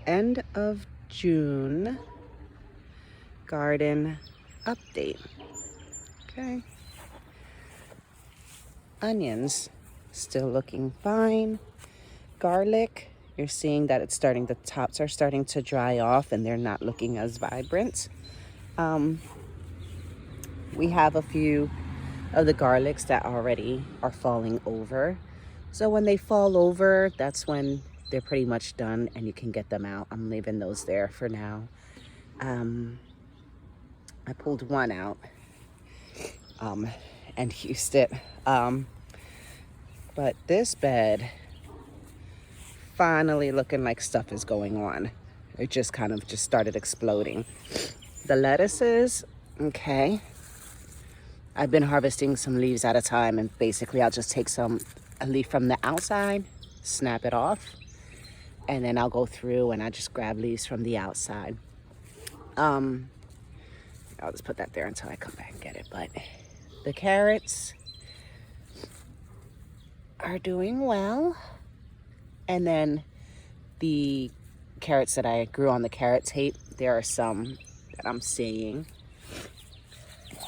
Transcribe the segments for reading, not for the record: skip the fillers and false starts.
end of June garden update. Okay. Onions still looking fine. Garlic, you're seeing that the tops are starting to dry off and they're not looking as vibrant. We have a few of the garlics that already are falling over. So when they fall over, that's when they're pretty much done and you can get them out. I'm leaving those there for now. I pulled one out and used it. But this bed finally looking like stuff is going on. It just kind of just started exploding. The lettuces, okay. I've been harvesting some leaves at a time, and basically I'll just take a leaf from the outside, snap it off, and then I'll go through and I just grab leaves from the outside. I'll just put that there until I come back and get it. But the carrots are doing well. And then the carrots that I grew on the carrot tape, there are some that I'm seeing.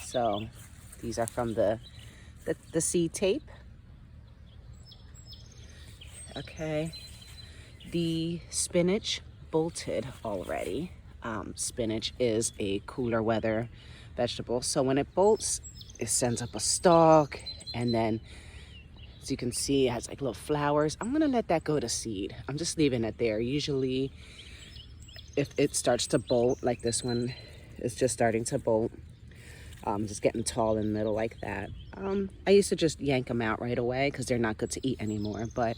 So these are from the seed tape. Okay. The spinach bolted already. Spinach is a cooler weather vegetable. So when it bolts, it sends up a stalk, and then as you can see, it has like little flowers. I'm gonna let that go to seed. I'm just leaving it there. Usually if it starts to bolt, like this one is just starting to bolt, just getting tall in the middle like that. I used to just yank them out right away because they're not good to eat anymore, but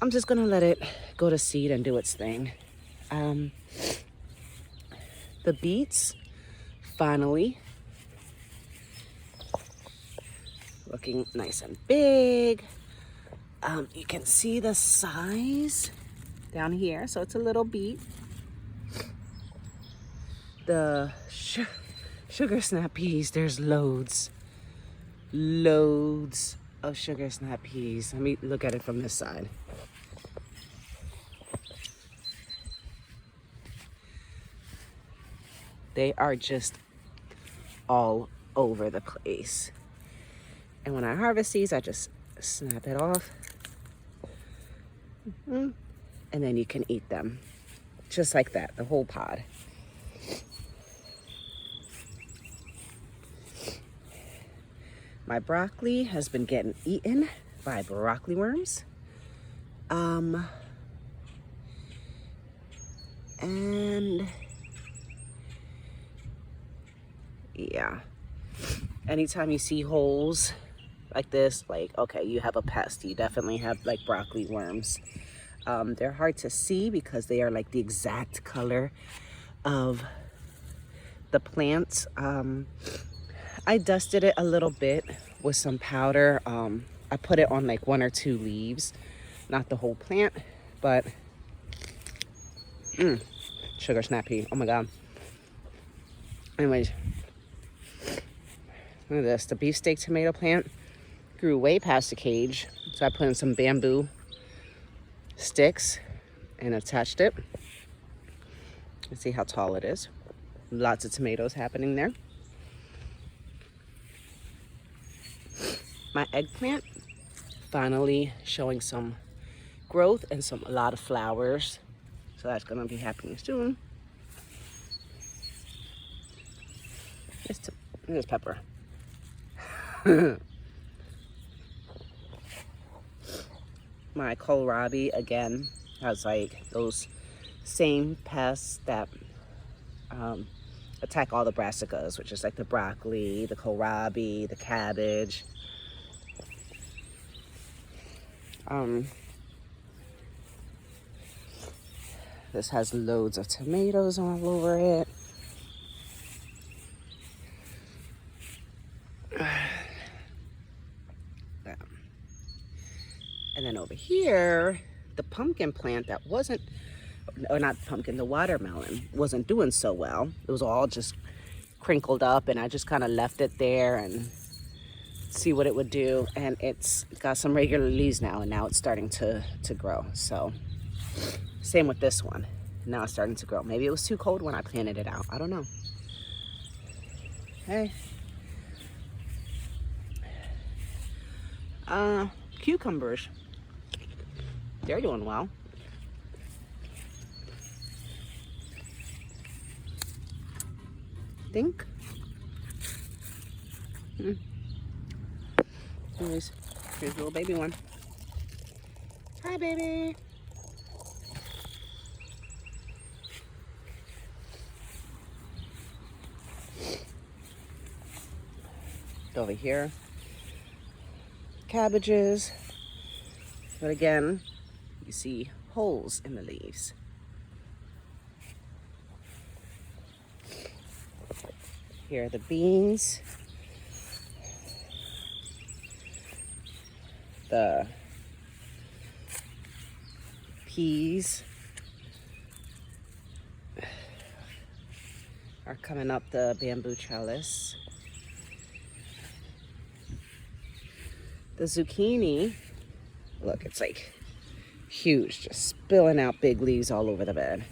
I'm just gonna let it go to seed and do its thing. The beets, finally, looking nice and big. You can see the size down here, so it's a little beet. The sugar snap peas, there's loads of sugar snap peas. Let me look at it from this side. They are just all over the place. And when I harvest these, I just snap it off. And then you can eat them. Just like that, the whole pod. My broccoli has been getting eaten by broccoli worms. And yeah, anytime you see holes like this, like, okay, you have a pest. You definitely have like broccoli worms. They're hard to see because they are like the exact color of the plant. I dusted it a little bit with some powder. I put it on like 1 or 2 leaves, not the whole plant, but sugar snap pea, oh my God. Anyways, look at this, the beefsteak tomato plant grew way past the cage. So I put in some bamboo sticks and attached it. Let's see how tall it is. Lots of tomatoes happening there. My eggplant finally showing some growth and a lot of flowers. So that's gonna be happening soon. This pepper. My kohlrabi again has like those same pests that attack all the brassicas, which is like the broccoli, the kohlrabi, the cabbage. This has loads of tomatoes all over it. And then over here, the pumpkin plant that wasn't, or not pumpkin, the watermelon wasn't doing so well. It was all just crinkled up, and I just kind of left it there and see what it would do. And it's got some regular leaves now, and now it's starting to grow. So same with this one. Now it's starting to grow. Maybe it was too cold when I planted it out. I don't know. Hey. Cucumbers. They're doing well. Think. Anyways, here's a little baby one. Hi, baby. Over here, cabbages, but again, you see holes in the leaves. Here are the beans, the peas are coming up the bamboo trellis. The zucchini, look, it's like huge, just spilling out big leaves all over the bed.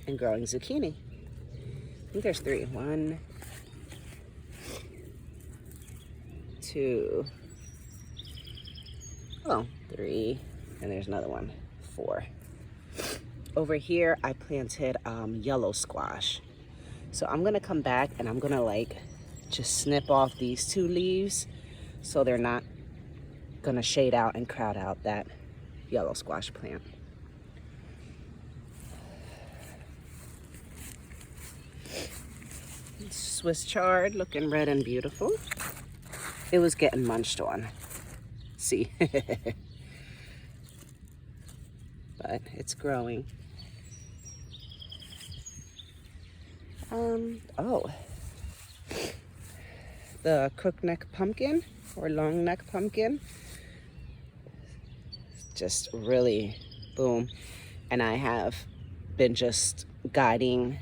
And growing zucchini. I think there's 3. 1, 2, oh, 3, and there's another one, 4. Over here, I planted yellow squash. So I'm gonna come back and I'm gonna like just snip off these 2 leaves so they're not gonna shade out and crowd out that yellow squash plant. Swiss chard looking red and beautiful. It was getting munched on. See? But it's growing. Oh. The crookneck pumpkin or long neck pumpkin. Just really boom. And I have been just guiding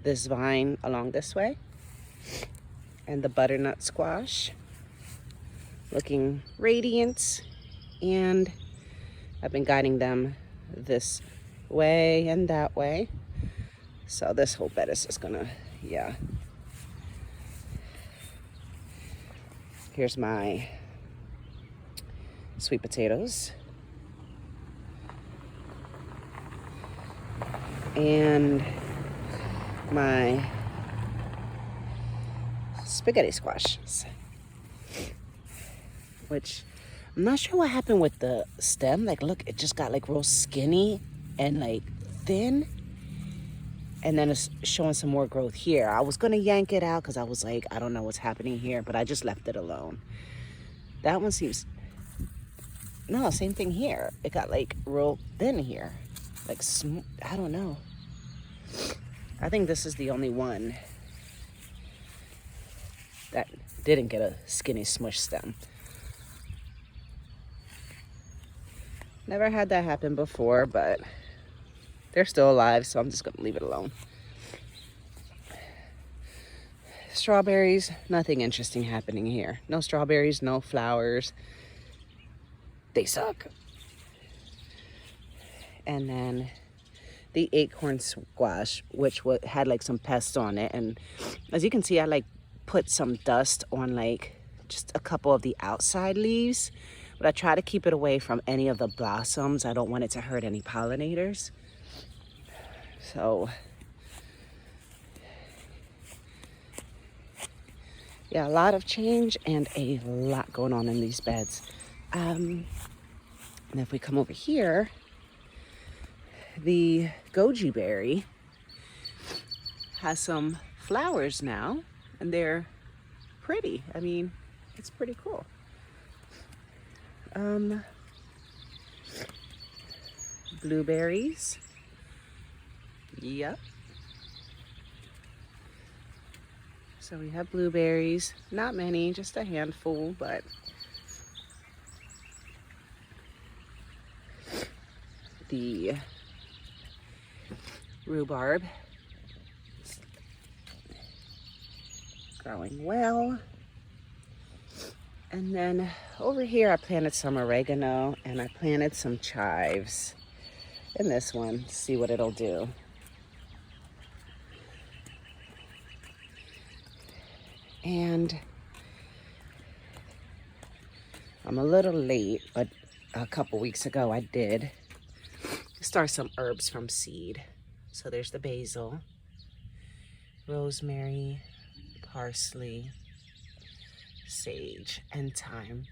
this vine along this way. And the butternut squash looking radiant, and I've been guiding them this way and that way. So this whole bed is just gonna, yeah. Here's my sweet potatoes. And my spaghetti squashes. Which, I'm not sure what happened with the stem. Like, look, it just got like real skinny and like thin. And then it's showing some more growth here. I was gonna yank it out because I was like, I don't know what's happening here, but I just left it alone. That one seems, no, same thing here. It got like real thin here. Like, I don't know. I think this is the only one that didn't get a skinny smush stem. Never had that happen before, but they're still alive, so I'm just gonna leave it alone. Strawberries, nothing interesting happening here. No strawberries, no flowers. They suck. And then the acorn squash, which had like some pests on it. And as you can see, I like put some dust on like just a couple of the outside leaves, but I try to keep it away from any of the blossoms. I don't want it to hurt any pollinators. So yeah, a lot of change and a lot going on in these beds. And if we come over here, the goji berry has some flowers now, and they're pretty. I mean, it's pretty cool. Blueberries. Yep. So we have blueberries, not many, just a handful, but the rhubarb is growing well. And then over here I planted some oregano and I planted some chives. in this one, see what it'll do. And I'm a little late, but a couple weeks ago I did start some herbs from seed. So there's the basil, rosemary, parsley, sage, and thyme.